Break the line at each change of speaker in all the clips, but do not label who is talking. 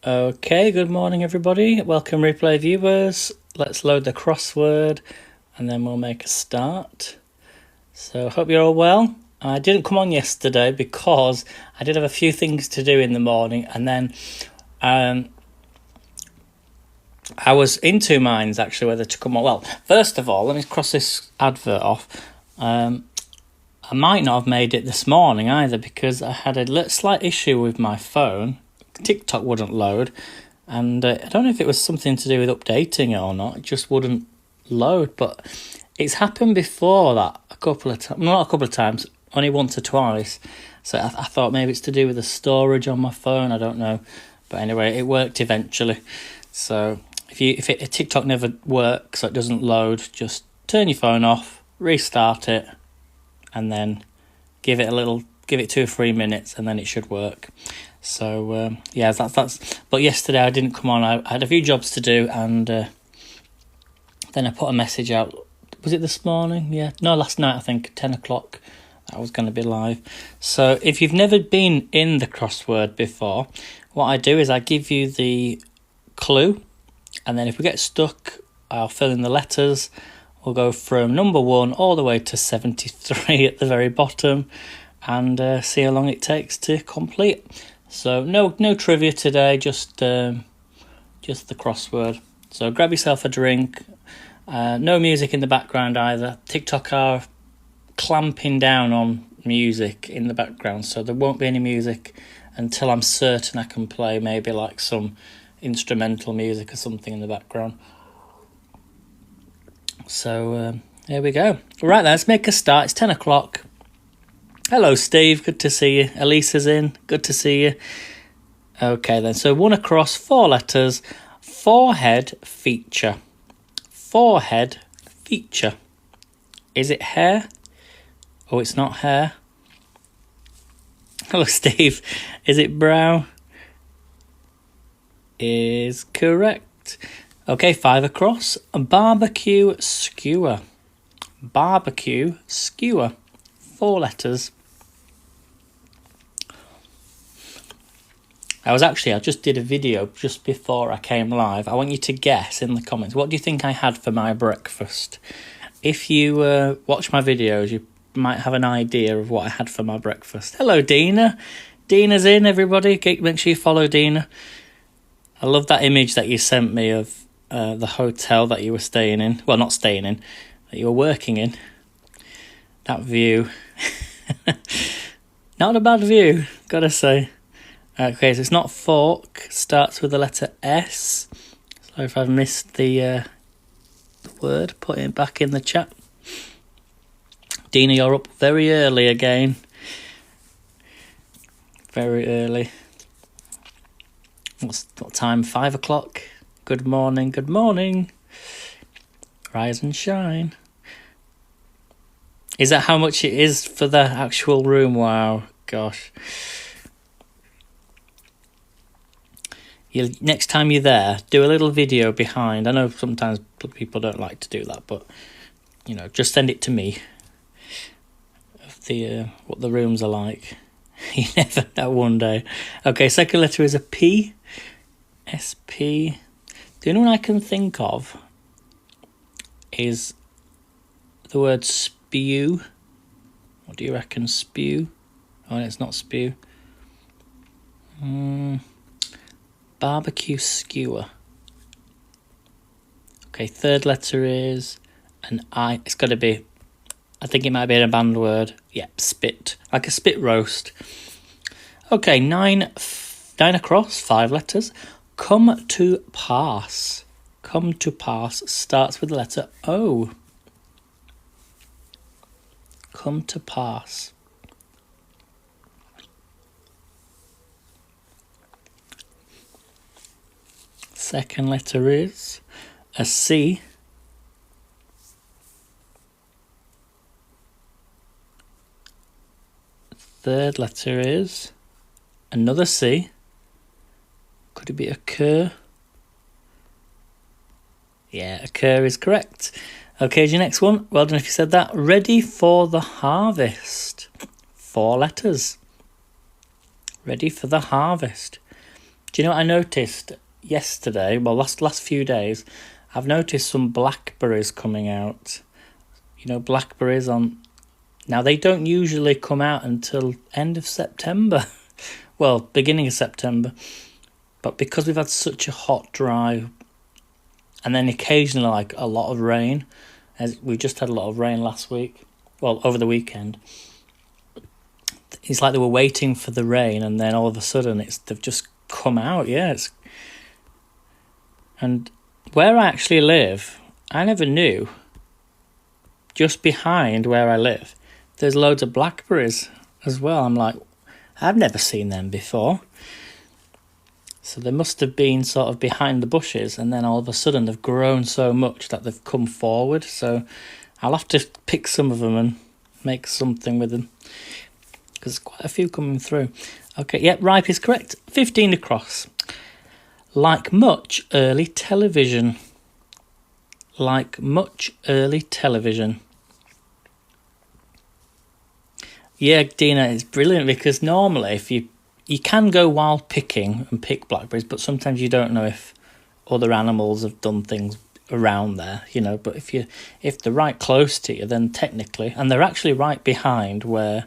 Okay, good morning everybody. Welcome replay viewers. Let's load the crossword and then we'll make a start. So hope you're all well. I didn't come on yesterday because I did have a few things to do in the morning, and then I was in two minds actually whether to come on. Well, first of all, let me cross this advert off. I might not have made it this morning either because I had a slight issue with my phone. TikTok wouldn't load, and I don't know if it was something to do with updating it or not. It just wouldn't load, but it's happened before that a couple of times. Not a couple of times, only once or twice. So I thought maybe it's to do with the storage on my phone. I don't know, but anyway, it worked eventually. So if TikTok never works, so it doesn't load, just turn your phone off, restart it, and then give it 2 or 3 minutes, and then it should work. So yeah, that's. But yesterday I didn't come on. I had a few jobs to do, and then I put a message out. Was it this morning? Yeah, no, last night I think 10 o'clock. I was going to be live. So if you've never been in the crossword before, what I do is I give you the clue, and then if we get stuck, I'll fill in the letters. We'll go from number 1 all the way to 73 at the very bottom, and see how long it takes to complete. So no trivia today, just the crossword. So grab yourself a drink. No music in the background either. TikTok are clamping down on music in the background, so there won't be any music until I'm certain I can play maybe like some instrumental music or something in the background. So here we go. Right, let's make a start. It's 10 o'clock. Hello, Steve. Good to see you. Elisa's in. Good to see you. Okay, then. So 1 across, 4 letters. Forehead feature. Forehead feature. Is it hair? Oh, it's not hair. Hello, Steve. Is it brow? Is correct. Okay, 5 across. A barbecue skewer. Barbecue skewer. 4 letters. I just did a video just before I came live. I want you to guess in the comments, what do you think I had for my breakfast? If you watch my videos, you might have an idea of what I had for my breakfast. Hello, Dina. Dina's in, everybody. Make sure you follow Dina. I love that image that you sent me of the hotel that you were staying in. Well, not staying in, that you were working in. That view. Not a bad view, gotta say. Okay, so it's not fork. Starts with the letter S. So if I've missed the word, put it back in the chat. Dina, you're up very early again. Very early. What time? 5 o'clock. Good morning, good morning. Rise and shine. Is that how much it is for the actual room? Wow, gosh. Next time you're there, do a little video behind. I know sometimes people don't like to do that, but just send it to me. Of the what the rooms are like. You never know one day. Okay, second letter is a P. S-P. The only one I can think of is the word spew. What do you reckon? Spew? Oh, it's not spew. Barbecue skewer. Okay, third letter is an I. It's got to be, I think it might be a band word. Yep, spit. Like a spit roast. Okay, 9 across, 5 letters. Come to pass. Come to pass starts with the letter O. Come to pass. Second letter is a C. Third letter is another C. Could it be occur? Yeah, occur is correct. Okay, your next one. Well done if you said that. Ready for the harvest. 4 letters. Ready for the harvest. Do you know what I noticed yesterday? Well, last few days, I've noticed some blackberries coming out. You know, blackberries on... Now, they don't usually come out until end of September. Well, beginning of September. But because we've had such a hot, dry... And then occasionally, like, a lot of rain. As we just had a lot of rain last week. Well, over the weekend. It's like they were waiting for the rain, and then all of a sudden they've just come out. Yeah, and where I actually live, I never knew. Just behind where I live, there's loads of blackberries as well. I'm like, I've never seen them before. So they must have been sort of behind the bushes, and then all of a sudden they've grown so much that they've come forward. So I'll have to pick some of them and make something with them. There's quite a few coming through. Okay, yep, ripe is correct. 15 across. Like much early television. Like much early television. Yeah, Dina, it's brilliant because normally if you can go wild picking and pick blackberries, but sometimes you don't know if other animals have done things around there, you know. But if they're right close to you, then technically, and they're actually right behind where...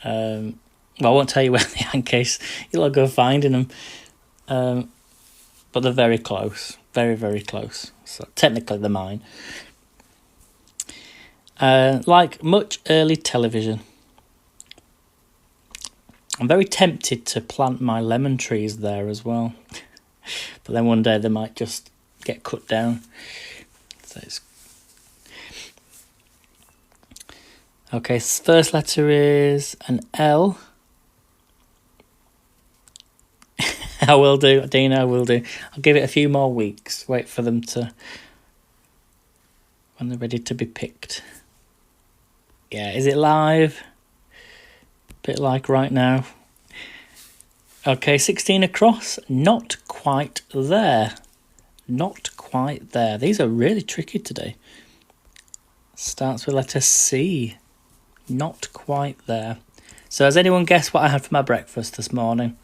well, I won't tell you where they are in case you'll go finding them. But they're very close. Very, very close. So technically they're mine. Like much early television. I'm very tempted to plant my lemon trees there as well. But then one day they might just get cut down. So it's... Okay, first letter is an L. I will do, Dina, I will do. I'll give it a few more weeks. Wait for them to... when they're ready to be picked. Yeah, is it live? Bit like right now. Okay, 16 across. Not quite there. Not quite there. These are really tricky today. Starts with letter C. Not quite there. So has anyone guessed what I had for my breakfast this morning?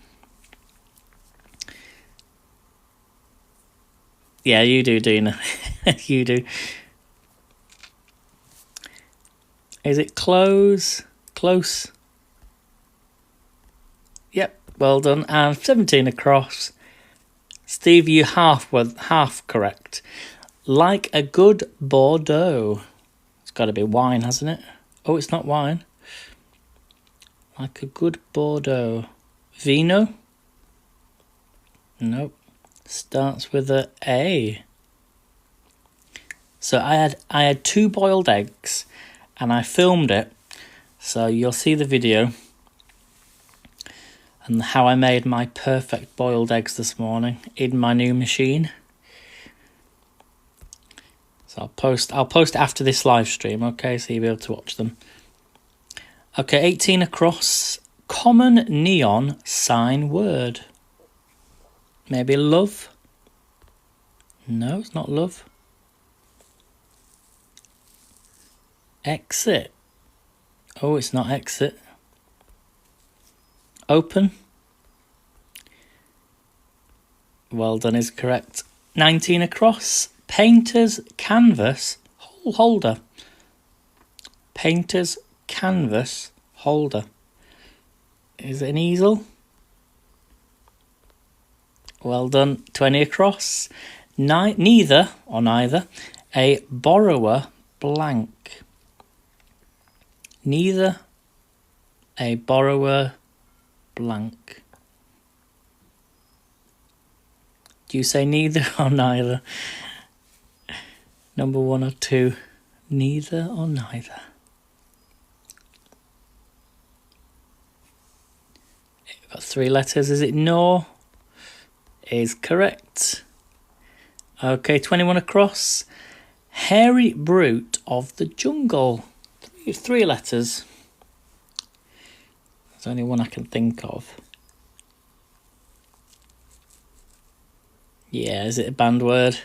Yeah, you do, Dina. You do. Is it close? Close. Yep, well done. And 17 across. Steve, you half correct. Like a good Bordeaux. It's got to be wine, hasn't it? Oh, it's not wine. Like a good Bordeaux. Vino? Nope. Starts with a A. So I had 2 boiled eggs and I filmed it. So you'll see the video and how I made my perfect boiled eggs this morning in my new machine. So I'll post after this live stream, okay, so you'll be able to watch them. Okay, 18 across. Common neon sign word. Maybe love? No, it's not love. Exit. Oh, it's not exit. Open. Well done is correct. 19 across. Painter's canvas holder. Painter's canvas holder. Is it an easel? Well done. 20 across. Neither or neither. A borrower blank. Neither a borrower blank. Do you say neither or neither? Number 1 or 2. Neither or neither. We've got 3 letters. Is it no? Is correct. Okay, 21 across. Hairy brute of the jungle. 3 letters. There's only one I can think of. Yeah, is it a banned word?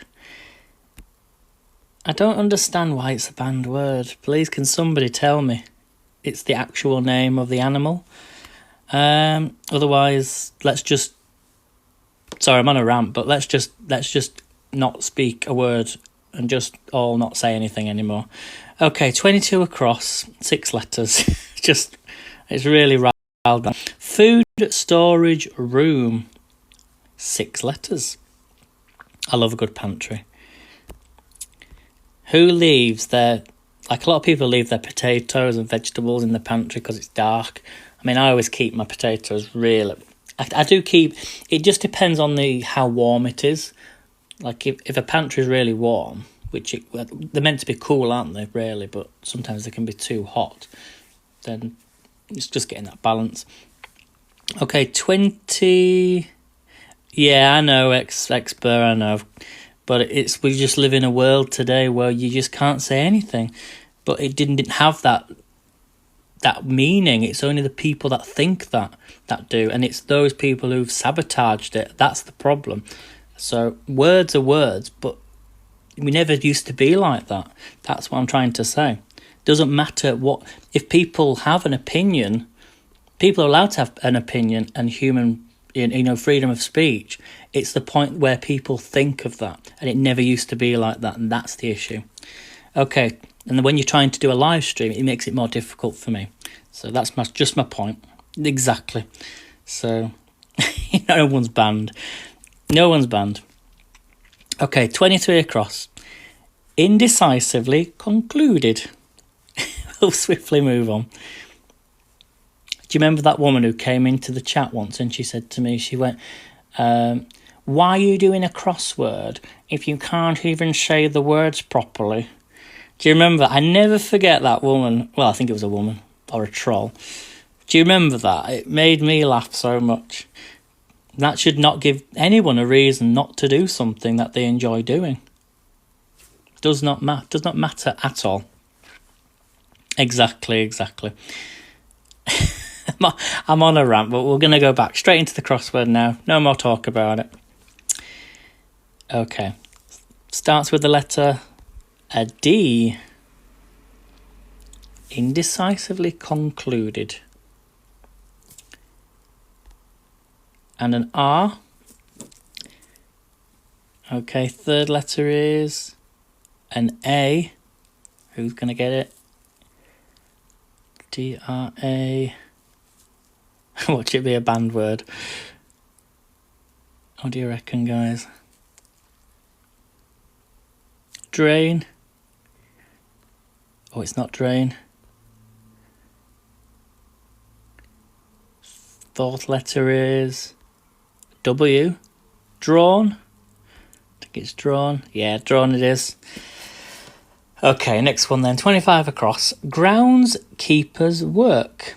I don't understand why it's a banned word. Please, can somebody tell me? It's the actual name of the animal. Otherwise, let's just Sorry, I'm on a rant, but let's just not speak a word and just all not say anything anymore. Okay, 22 across, 6 letters. It's really riled down. Food storage room, 6 letters. I love a good pantry. Who leaves their... Like, a lot of people leave their potatoes and vegetables in the pantry because it's dark. I mean, I always keep my potatoes really... I do keep... It just depends on how warm it is. Like, if a pantry is really warm, they're meant to be cool, aren't they, really? But sometimes they can be too hot. Then it's just getting that balance. Okay, 20... Yeah, I know, expert, I know. But we just live in a world today where you just can't say anything. But it didn't have that meaning. It's only the people that think that do. And it's those people who've sabotaged it. That's the problem. So words are words, but we never used to be like that. That's what I'm trying to say. Doesn't matter if people have an opinion, people are allowed to have an opinion and freedom of speech. It's the point where people think of that, and it never used to be like that, and that's the issue. Okay, and then when you're trying to do a live stream, it makes it more difficult for me. So that's just my point. Exactly. So no one's banned. No one's banned. Okay, 23 across. Indecisively concluded. We'll swiftly move on. Do you remember that woman who came into the chat once and she said to me, she went, why are you doing a crossword if you can't even say the words properly? Do you remember? I never forget that woman. Well, I think it was a woman or a troll. Do you remember that? It made me laugh so much. That should not give anyone a reason not to do something that they enjoy doing. Does not matter at all. Exactly. I'm on a rant, but we're going to go back straight into the crossword now. No more talk about it. Okay. Starts with the letter a D. Indecisively concluded. And an R. Okay, third letter is an A. Who's going to get it? D-R-A. Watch it be a banned word. What do you reckon, guys? Drain. Oh, it's not drain. Fourth letter is W. Drawn. I think it's drawn. Yeah, drawn it is. Okay, next one then. 25 across. Groundskeeper's work.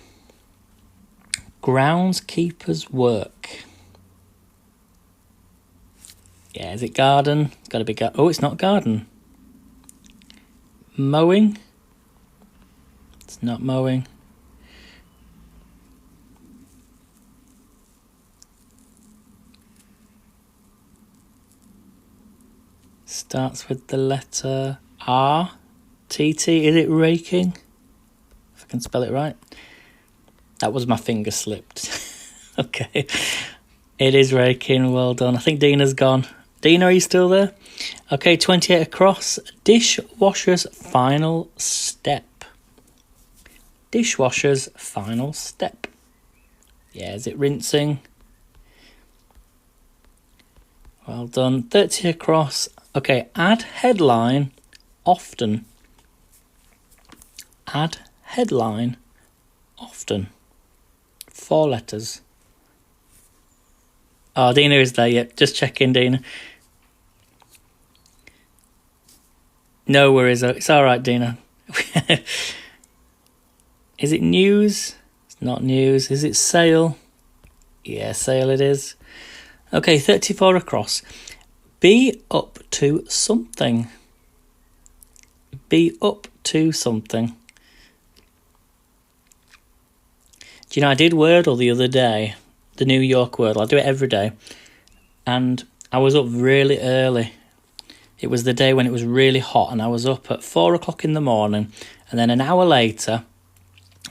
Groundskeeper's work. Yeah, is it garden? It's got to be garden. Oh, it's not garden. Mowing. It's not mowing. Starts with the letter R. T-T. Is it raking? If I can spell it right. That was my finger slipped. Okay. It is raking. Well done. I think Dina's gone. Dina, are you still there? Okay, 28 across. Dishwasher's final step. Dishwasher's final step. Yeah, is it rinsing? Well done. 30 across. Okay, add headline often. Add headline often. 4 letters. Oh, Dina is there. Yep, just checking, Dina. No worries. It's all right, Dina. Is it news? It's not news. Is it sale? Yeah, sale it is. Okay, 34 across. Be up to something. Be up to something. Do you know, I did Wordle the other day, the New York Wordle. I do it every day. And I was up really early. It was the day when it was really hot, and I was up at 4 o'clock in the morning. And then an hour later,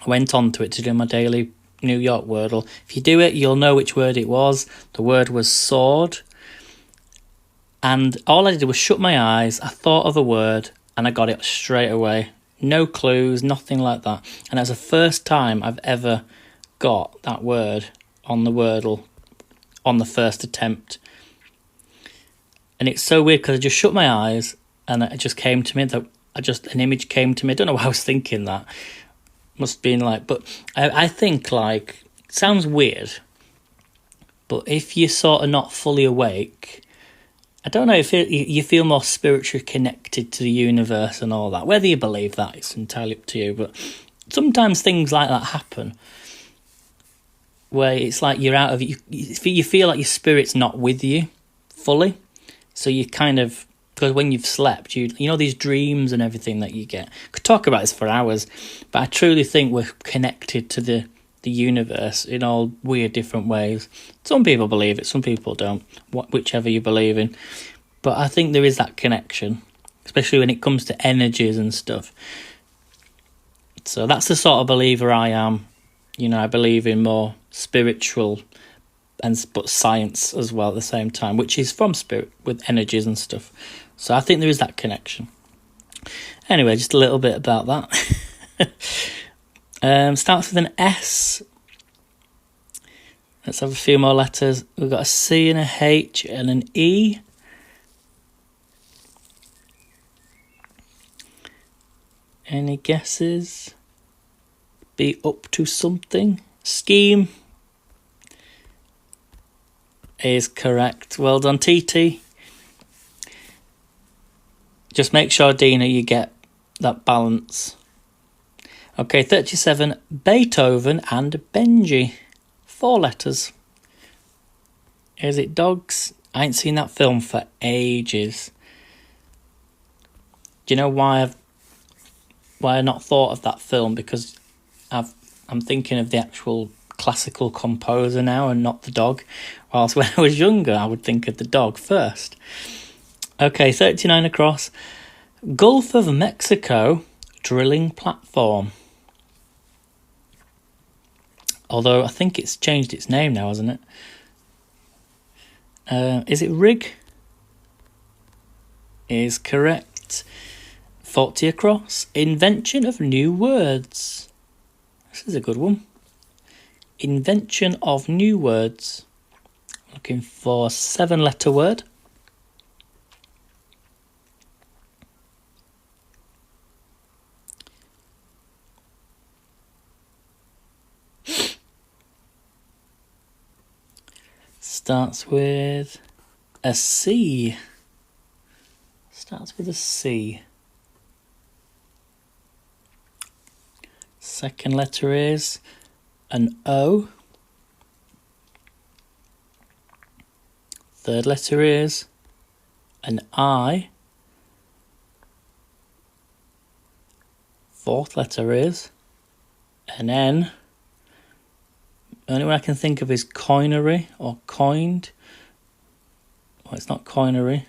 I went on to it to do my daily New York Wordle. If you do it, you'll know which word it was. The word was sword. And all I did was shut my eyes, I thought of a word, and I got it straight away. No clues, nothing like that. And that's the first time I've ever got that word on the Wordle on the first attempt. And it's so weird because I just shut my eyes and it just came to me, an image came to me. I don't know why I was thinking that. Must have been like, but I think like, it sounds weird, but if you're sort of not fully awake, I don't know, if you feel more spiritually connected to the universe and all that. Whether you believe that, it's entirely up to you. But sometimes things like that happen, where it's like you're out of it. You feel like your spirit's not with you fully. So you kind of, because when you've slept, you know these dreams and everything that you get. I could talk about this for hours, but I truly think we're connected to the universe in all weird different ways. Some people believe it, some people don't, whichever you believe in. But I think there is that connection, especially when it comes to energies and stuff. So that's the sort of believer I am. You know, I believe in more spiritual but science as well at the same time, which is from spirit with energies and stuff. So I think there is that connection. Anyway, just a little bit about that. Starts with an S. Let's have a few more letters. We've got a C and a H and an E. Any guesses? Be up to something. Scheme is correct. Well done, TT. Just make sure, Dina, you get that balance. Okay, 37, Beethoven and Benji. 4 letters. Is it dogs? I ain't seen that film for ages. Do you know why I've not thought of that film? Because I'm thinking of the actual classical composer now and not the dog. Whilst when I was younger, I would think of the dog first. Okay, 39 across. Gulf of Mexico drilling platform. Although I think it's changed its name now, hasn't it? Is it rig? Is correct. 40 across. Invention of new words. This is a good one. Invention of new words. Looking for 7-letter word. Starts with a C. Starts with a C. Second letter is an O. Third letter is an I. Fourth letter is an N. Only one I can think of is coinery or coined. Well, it's not coinery.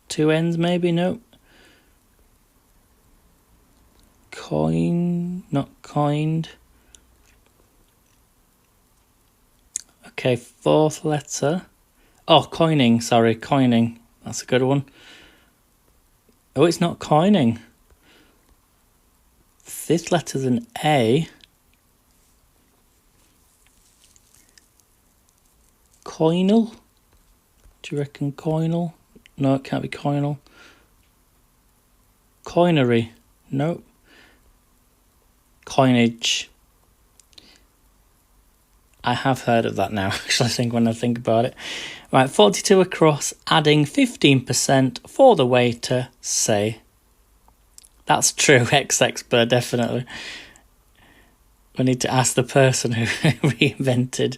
2 N's maybe? No. Coin, not coined. Okay, 4th letter. Oh, coining, sorry, coining. That's a good one. Oh, it's not coining. 5th letter's an A. Coinal? Do you reckon coinal? No, it can't be coinal. Coinery? Nope. Coinage. I have heard of that now, actually, when I think about it. Right, 42 across, adding 15% for the waiter, say. That's true, ex-expert, definitely. We need to ask the person who reinvented.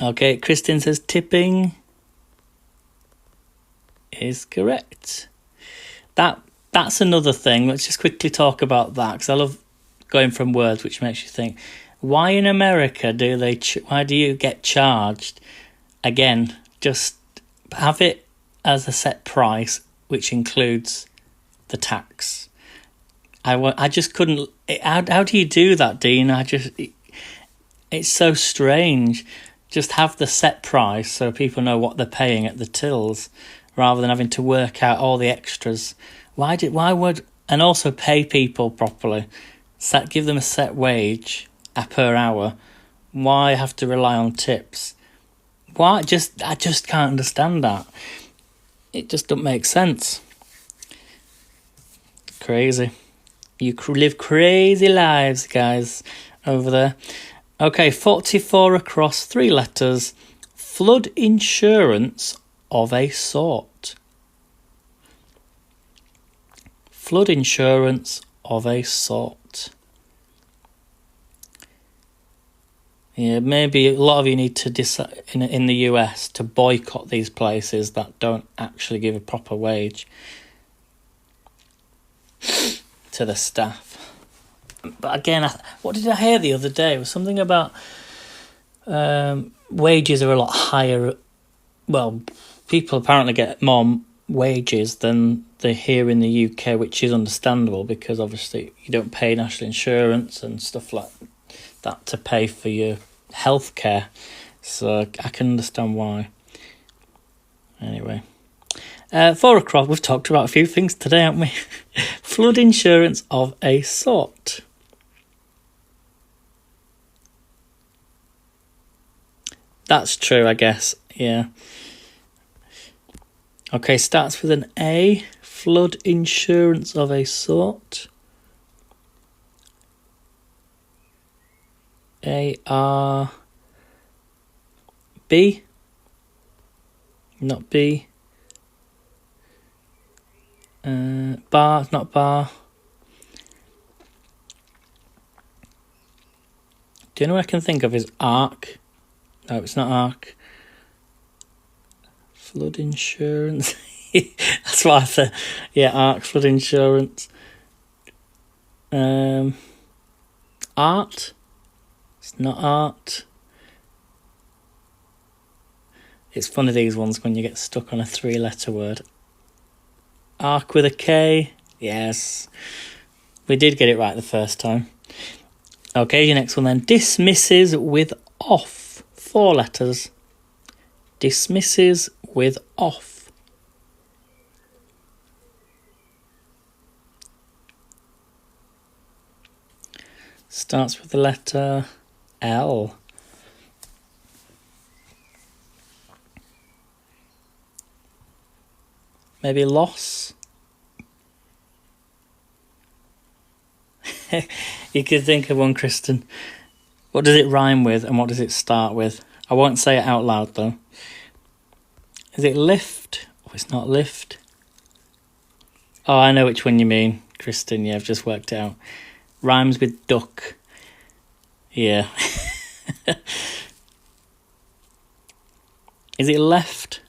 Okay, Kristin says tipping is correct. That's another thing. Let's just quickly talk about that, because I love going from words, which makes you think. Why in America why do you get charged? Again, just have it as a set price, which includes the tax. I just couldn't How do you do that, Dean? It's so strange. Just have the set price so people know what they're paying at the tills, rather than having to work out all the extras. And also pay people properly. Give them a set wage per hour. Why have to rely on tips? I just can't understand that. It just doesn't make sense. Crazy. You live crazy lives, guys, over there. Okay, 44 across, 3 letters. Flood insurance of a sort. Flood insurance of a sort. Yeah, maybe a lot of you need to decide in the US to boycott these places that don't actually give a proper wage to the staff. But again, what did I hear the other day? It was something about wages are a lot higher. Well, people apparently get more wages than they hear in the UK, which is understandable because obviously you don't pay national insurance and stuff like that to pay for your healthcare. So I can understand why. Anyway. 4 across, we've talked about a few things today, haven't we? Flood insurance of a sort. That's true, I guess, yeah. Okay, starts with an A. Flood insurance of a sort. A-R... B? Not B. Bar, not bar. The only one I can think of is arc. No, it's not arc. Flood insurance. That's what I said. Yeah, arc, flood insurance. Art. It's not art. It's funny these ones when you get stuck on a 3-letter word. Arc with a K. Yes. We did get it right the first time. Okay, your next one then. Dismisses with off. 4 letters. Dismisses with off. Starts with the letter L. Maybe loss. You could think of one, Kristen. What does it rhyme with and what does it start with? I won't say it out loud though. Is it lift? Oh, it's not lift. Oh, I know which one you mean, Kristen. Yeah, I've just worked it out. Rhymes with duck. Yeah. Is it left?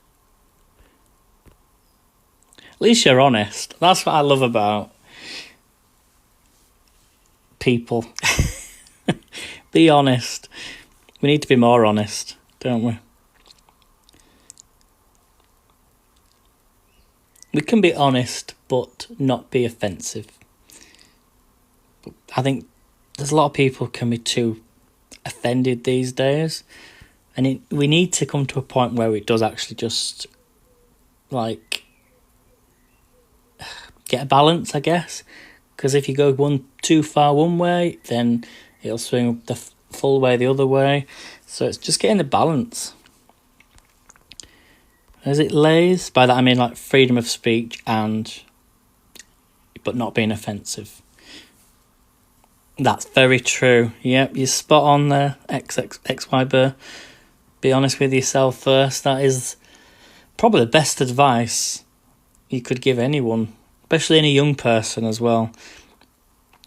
At least you're honest. That's what I love about people. Be honest. We need to be more honest, don't we? We can be honest, but not be offensive. I think there's a lot of people can be too offended these days. And we need to come to a point where it does actually just, like, get a balance, I guess. Because if you go too far one way, then it'll swing the full way the other way. So it's just getting the balance. Is it lays? By that I mean like freedom of speech but not being offensive. That's very true. Yep, you're spot on there, XY. Be honest with yourself first. That is probably the best advice you could give anyone, especially any young person as well.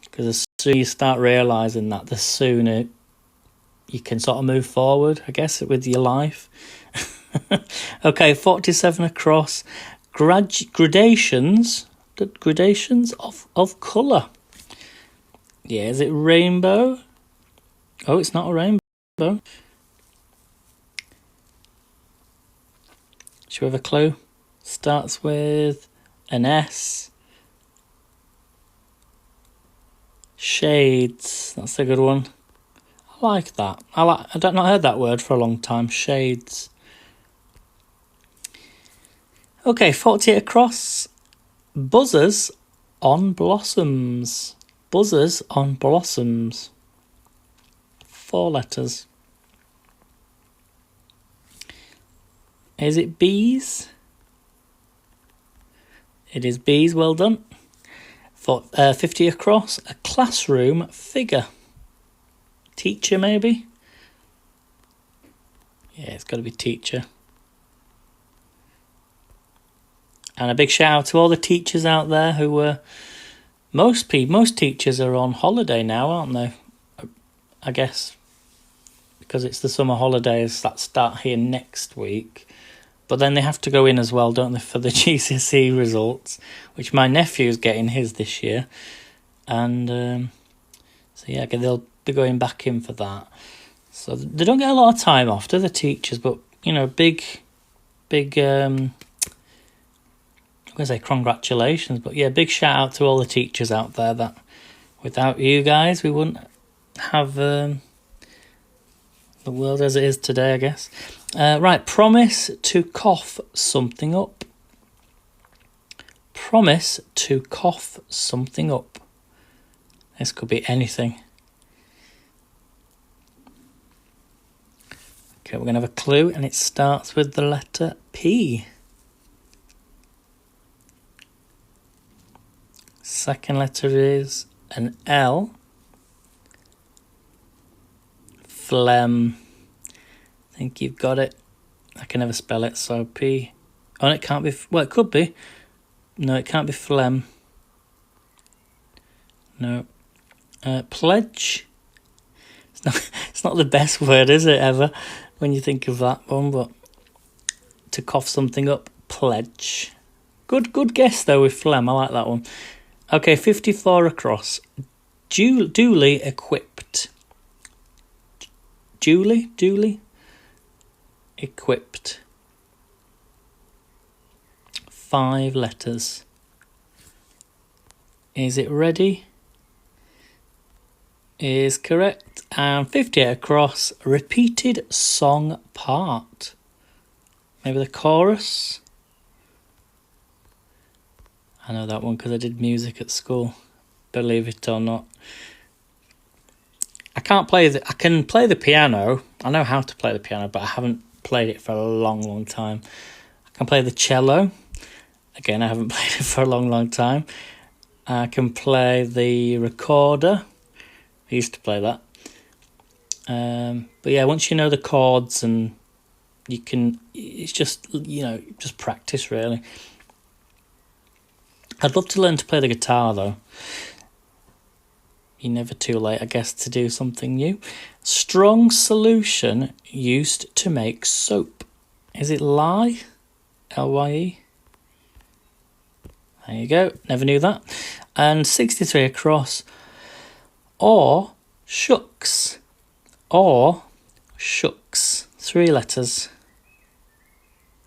Because as soon as you start realising that, the sooner you can sort of move forward, I guess, with your life. Okay, 47 across. Gradations of colour. Yeah, is it rainbow? Oh, it's not a rainbow. Should we have a clue? Starts with an S. Shades. That's a good one. I like that. I don't not heard that word for a long time. Shades. Okay, 48 across. Buzzers on blossoms. Buzzers on blossoms. 4 letters. Is it bees? It is bees, well done. 50 across. A classroom figure. Teacher, maybe? Yeah, it's got to be teacher. And a big shout out to all the teachers out there who were... Most teachers are on holiday now, aren't they? I guess. Because it's the summer holidays that start here next week. But then they have to go in as well, don't they, for the GCSE results, which my nephew's getting his this year. And so, yeah, they'll be going back in for that. So they don't get a lot of time off, do the teachers? But, you know, big, I'm going to say congratulations. But, yeah, big shout out to all the teachers out there that without you guys, we wouldn't have the world as it is today, I guess. Right, promise to cough something up. Promise to cough something up. This could be anything. Okay, we're going to have a clue, and it starts with the letter P. Second letter is an L. Phlegm. I think you've got it. I can never spell it, so P. Oh, it can't be... Well, it could be. No, it can't be phlegm. No. Pledge. It's not the best word, is it, ever, when you think of that one, but to cough something up, pledge. Good guess, though, with phlegm. I like that one. Okay, 54 across. Duly equipped. Duly equipped. 5 letters. Is it ready? Is correct. And 58 across. Repeated song part. Maybe the chorus. I know that one because I did music at school. Believe it or not. I can play the piano. I know how to play the piano, but I haven't played it for a long time. I can play the cello. Again, I haven't played it for a long time. I can play the recorder. I used to play that. But yeah, once you know the chords and you can, it's just, you know, just practice really. I'd love to learn to play the guitar though. You're never too late, I guess, to do something new. Strong solution used to make soap. Is it lye? L-Y-E? There you go. Never knew that. And 63 across. Or shucks. Or shucks. 3 letters.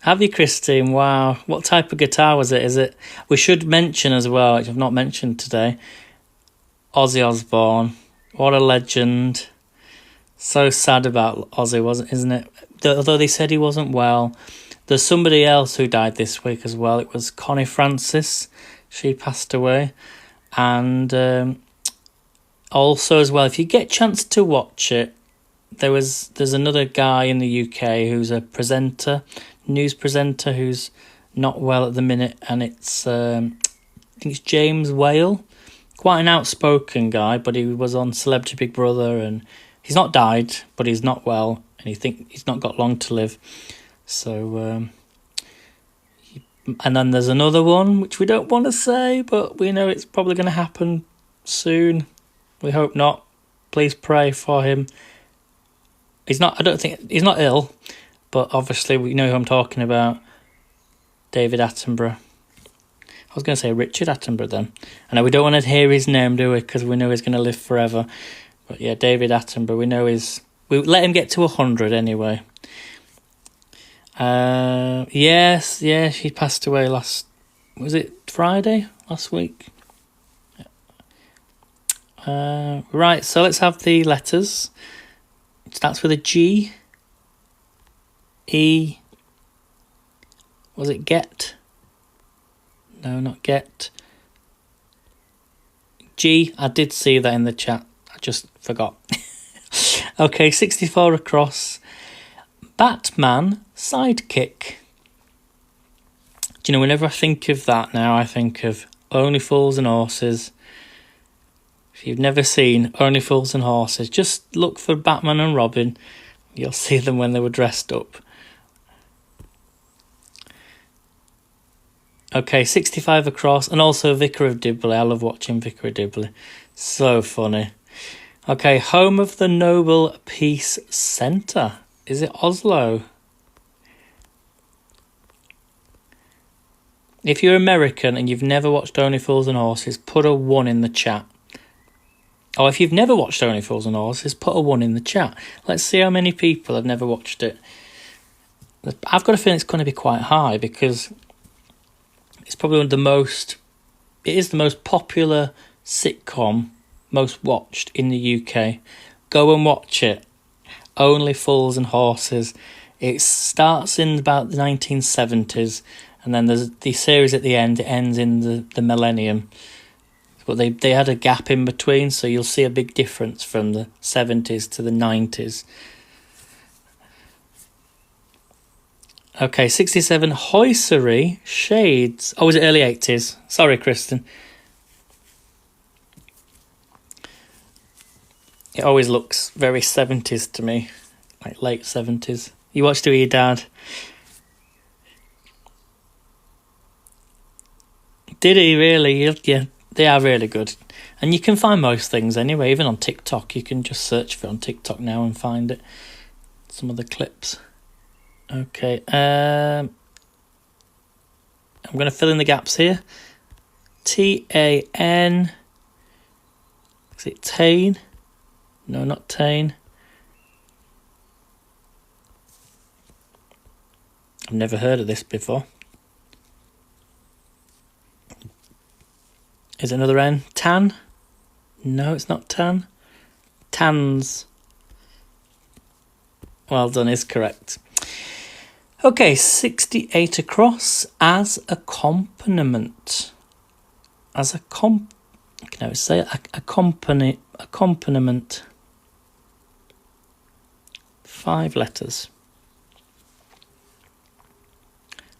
Have you, Christine? Wow. What type of guitar was it? Is it? We should mention as well, which I've not mentioned today, Ozzy Osbourne. What a legend. So sad about Ozzy, isn't it? Although they said he wasn't well. There's somebody else who died this week as well. It was Connie Francis. She passed away. And also as well, if you get a chance to watch it, there's another guy in the UK who's a presenter, news presenter, who's not well at the minute, and it's I think it's James Whale. Quite an outspoken guy, but he was on Celebrity Big Brother, and he's not died, but he's not well, and he's not got long to live. So, and then there's another one which we don't want to say, but we know it's probably going to happen soon. We hope not. Please pray for him. He's not ill, but obviously we know who I'm talking about. David Attenborough. I was going to say Richard Attenborough then. I know we don't want to hear his name, do we? Because we know he's going to live forever. But yeah, David Attenborough, we know we let him get to 100 anyway. Yes, he passed away was it Friday last week? Right, so let's have the letters. It starts with a G. E. Was it get? No, not get. G. I did see that in the chat. I just forgot. Okay, 64 across. Batman sidekick. Do you know, whenever I think of that now, I think of Only Fools and Horses. If you've never seen Only Fools and Horses, just look for Batman and Robin. You'll see them when they were dressed up. Okay, 65 across, and also Vicar of Dibley. I love watching Vicar of Dibley. So funny. Okay, home of the Nobel Peace Centre. Is it Oslo? If you're American and you've never watched Only Fools and Horses, put a 1 in the chat. Or if you've never watched Only Fools and Horses, put a 1 in the chat. Let's see how many people have never watched it. I've got a feeling it's going to be quite high because it's probably one of the most... It is the most popular sitcom, most watched in the UK. Go and watch it. Only Fools and Horses. It starts in about the 1970s, and then there's the series at the end. It ends in the millennium. But they had a gap in between, so you'll see a big difference from the 70s to the 90s. Okay, 67, Hoisery Shades. Oh, was it early 80s? Sorry, Kristen. It always looks very 70s to me, like late 70s. You watched it with your dad. Did he really? Yeah, they are really good. And you can find most things anyway, even on TikTok. You can just search for it on TikTok now and find it. Some of the clips. Okay, I'm going to fill in the gaps here. T-A-N. Is it Tane? No, not Tane. I've never heard of this before. Is it another N? Tan? No, it's not Tan. Tans. Well done, is correct. Okay, 68 across, as accompaniment. As a no, say accompaniment. 5 letters.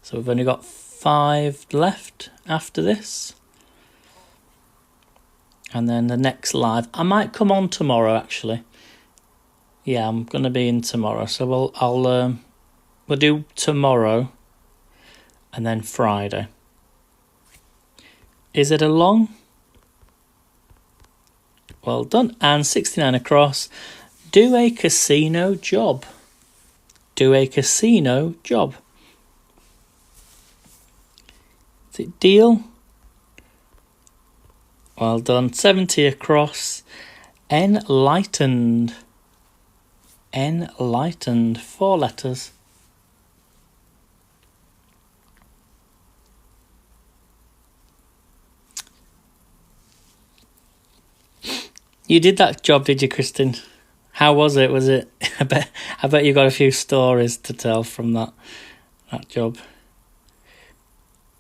So we've only got 5 left after this. And then the next live, I might come on tomorrow actually. Yeah, I'm going to be in tomorrow, so we'll do tomorrow and then Friday. Is it a long? Well done. And 69 across. Do a casino job. Do a casino job. Is it deal? Well done. 70 across. Enlightened. Enlightened. 4 letters. You did that job, did you, Kristen? How was it? Was it? I bet you got a few stories to tell from that job.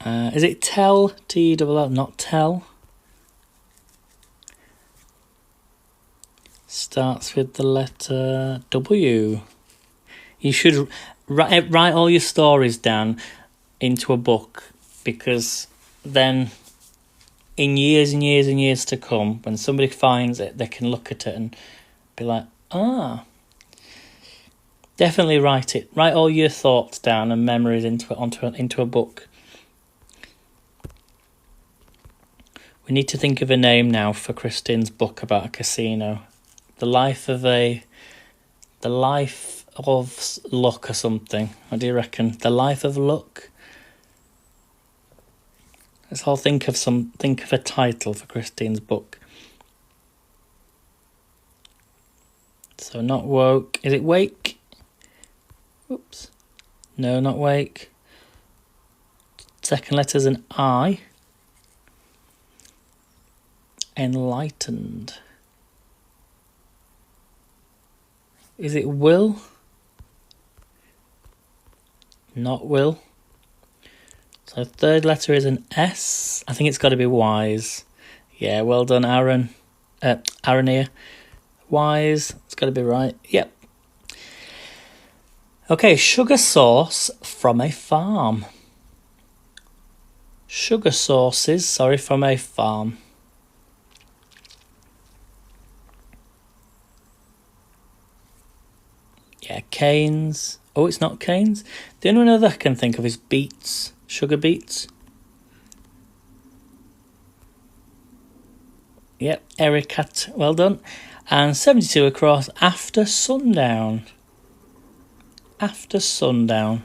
Is it tell? T-double-L, not tell. Starts with the letter W. You should write all your stories down into a book, because then in years and years and years to come, when somebody finds it, they can look at it and be like, ah. Definitely write it. Write all your thoughts down and memories into a book. We need to think of a name now for Christine's book about a casino. The life of luck or something. What do you reckon? The life of luck? Let's all think of a title for Christine's book. So not woke. Is it wake? Oops. No, not wake. Second letter's an I. Enlightened. Is it will? Not will. So third letter is an S. I think it's got to be wise. Yeah, well done, Aaron. Aaron here. Wise. It's got to be right. Yep. Okay, sugar sauce from a farm. Sugar sauces, sorry, from a farm. Yeah, canes. Oh, it's not canes. The only one other I can think of is beets. Sugar beets. Yep, Eric, well done. And 72 across, after sundown. After sundown.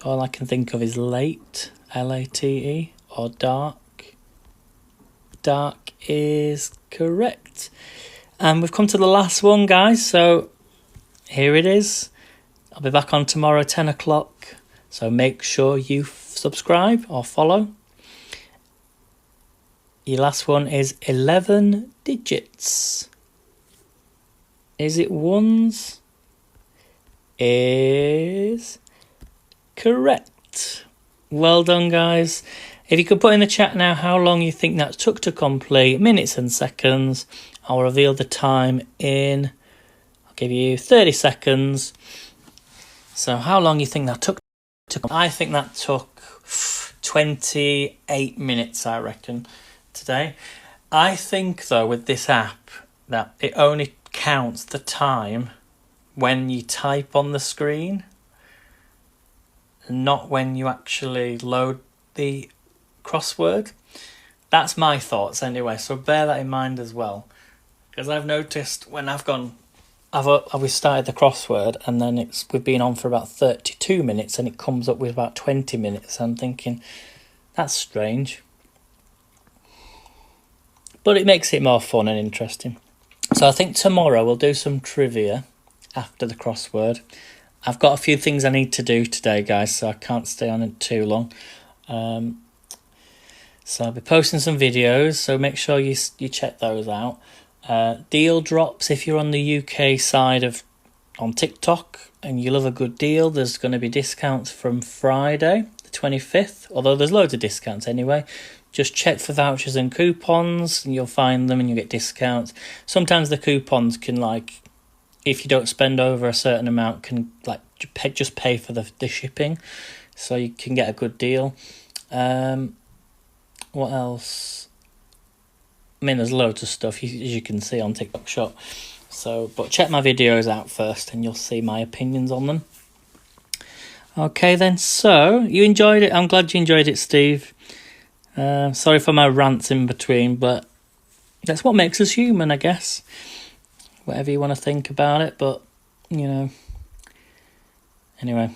All I can think of is late, L-A-T-E, or dark. Dark is correct. And we've come to the last one, guys, so here it is. I'll be back on tomorrow, 10 o'clock, so make sure you subscribe or follow. Your last one is 11 digits. Is it ones? Is correct. Well done, guys. If you could put in the chat now how long you think that took to complete, minutes and seconds. I'll reveal the time in, I'll give you 30 seconds. So how long you think that took to complete? I think that took 28 minutes, I reckon, today. I think, though, with this app, that it only counts the time when you type on the screen, not when you actually load the crossword. That's my thoughts anyway, so bear that in mind as well, because I've noticed when we started the crossword and then we've been on for about 32 minutes and it comes up with about 20 minutes. I'm thinking that's strange, but it makes it more fun and interesting. So I think tomorrow we'll do some trivia after the crossword. I've got a few things I need to do today, guys, so I can't stay on it too long. So I'll be posting some videos, so make sure you check those out. Deal drops, if you're on the UK side on TikTok and you love a good deal, there's going to be discounts from Friday the 25th, although there's loads of discounts anyway. Just check for vouchers and coupons and you'll find them and you get discounts. Sometimes the coupons can, like, if you don't spend over a certain amount, can like just pay for the shipping, so you can get a good deal. What else? I mean, there's loads of stuff, as you can see on TikTok Shop. So, but check my videos out first and you'll see my opinions on them. Okay then, so you enjoyed it. I'm glad you enjoyed it, Steve. Sorry for my rants in between, but that's what makes us human, I guess. Whatever you want to think about it, but, you know. Anyway,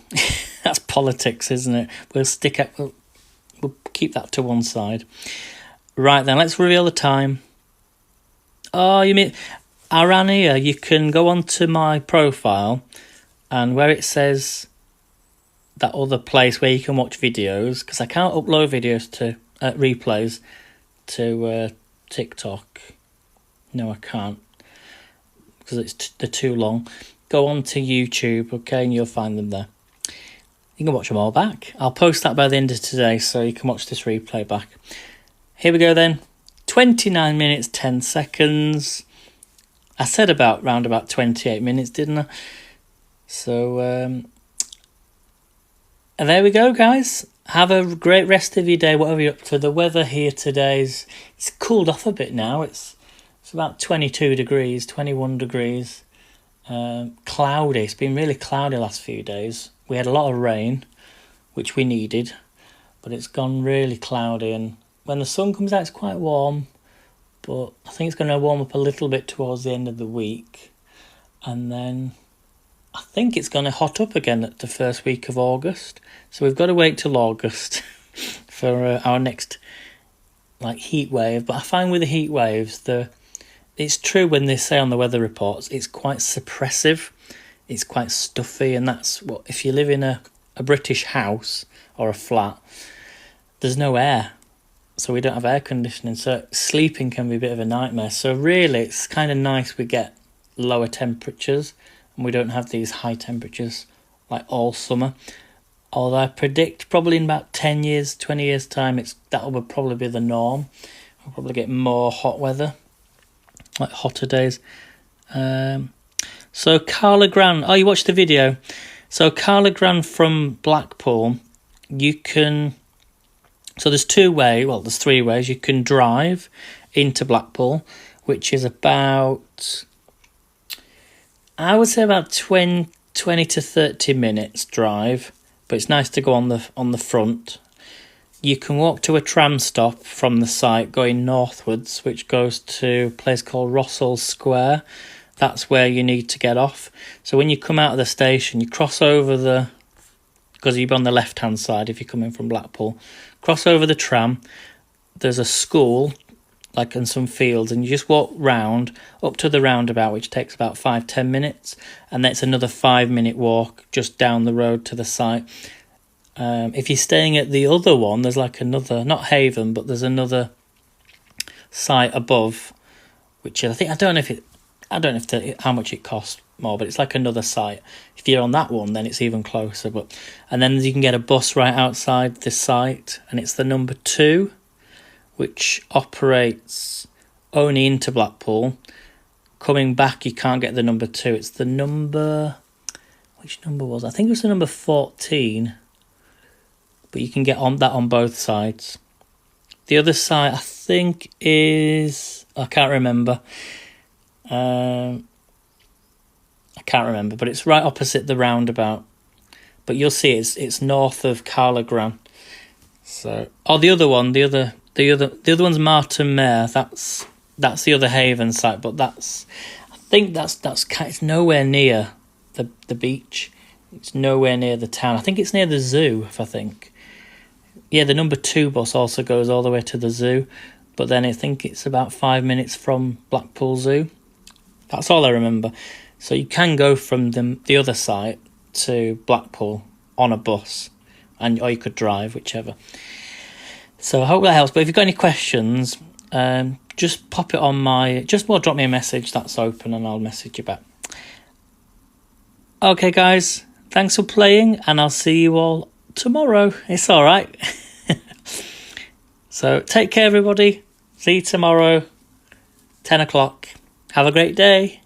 that's politics, isn't it? We'll keep that to one side. Right then, let's reveal the time. Oh, you mean around here? You can go onto my profile, and where it says that other place where you can watch videos, because I can't upload videos to replays to TikTok. No, I can't, because they're too long. Go on to YouTube, okay, and you'll find them there. You can watch them all back. I'll post that by the end of today, so you can watch this replay back. Here we go then. 29 minutes, 10 seconds. I said round about 28 minutes, didn't I? So, and there we go, guys. Have a great rest of your day, whatever you're up to. The weather here today it's cooled off a bit now. It's about 22 degrees, 21 degrees. Cloudy. It's been really cloudy the last few days. We had a lot of rain, which we needed, but it's gone really cloudy, and when the sun comes out it's quite warm, but I think it's going to warm up a little bit towards the end of the week, and then I think it's going to hot up again at the first week of August, so we've got to wait till August for our next heat wave. But I find with the heat waves, it's true when they say on the weather reports, it's quite suppressive, it's quite stuffy, and that's what, if you live in a British house or a flat, there's no air. so we don't have air conditioning, so sleeping can be a bit of a nightmare. So really, it's kind of nice we get lower temperatures and we don't have these high temperatures like all summer. Although I predict probably in about 10 years, 20 years time, that will probably be the norm. We'll probably get more hot weather, like hotter days. So Carla Gran, oh, you watched the video. So Carla Gran from Blackpool, you can, so there's three ways. You can drive into Blackpool, which is about, I would say about 20 to 30 minutes drive, but it's nice to go on the front. You can walk to a tram stop from the site going northwards, which goes to a place called Rossall Square. That's where you need to get off. So when you come out of the station, you cross over because you're on the left-hand side if you're coming from Blackpool. Cross over the tram. There's a school, and some fields, and you just walk round up to the roundabout, which takes about 5-10 minutes, and then it's another 5-minute walk just down the road to the site. If you're staying at the other one, there's another, not Haven, but there's another site above, which I don't know how much it costs more, but it's like another site. If you're on that one, then it's even closer. And then you can get a bus right outside this site, and it's the number 2, which operates only into Blackpool. Coming back, you can't get the number 2. It's the number, which number was it? I think it was the number 14, but you can get on that on both sides. The other side, I think, is, I can't remember. But it's right opposite the roundabout. But you'll see it's north of Carla Gran. So, the other one's Martin Mare. That's the other Haven site, but I think it's nowhere near the beach. It's nowhere near the town. I think it's near the zoo. Yeah, the number 2 bus also goes all the way to the zoo, but then I think it's about 5 minutes from Blackpool Zoo. That's all I remember. So you can go from the other site to Blackpool on a bus, or you could drive, whichever. So I hope that helps. But if you've got any questions, just pop it on drop me a message. That's open, and I'll message you back. Okay, guys, thanks for playing, and I'll see you all tomorrow. It's all right. So take care, everybody. See you tomorrow, 10 o'clock. Have a great day.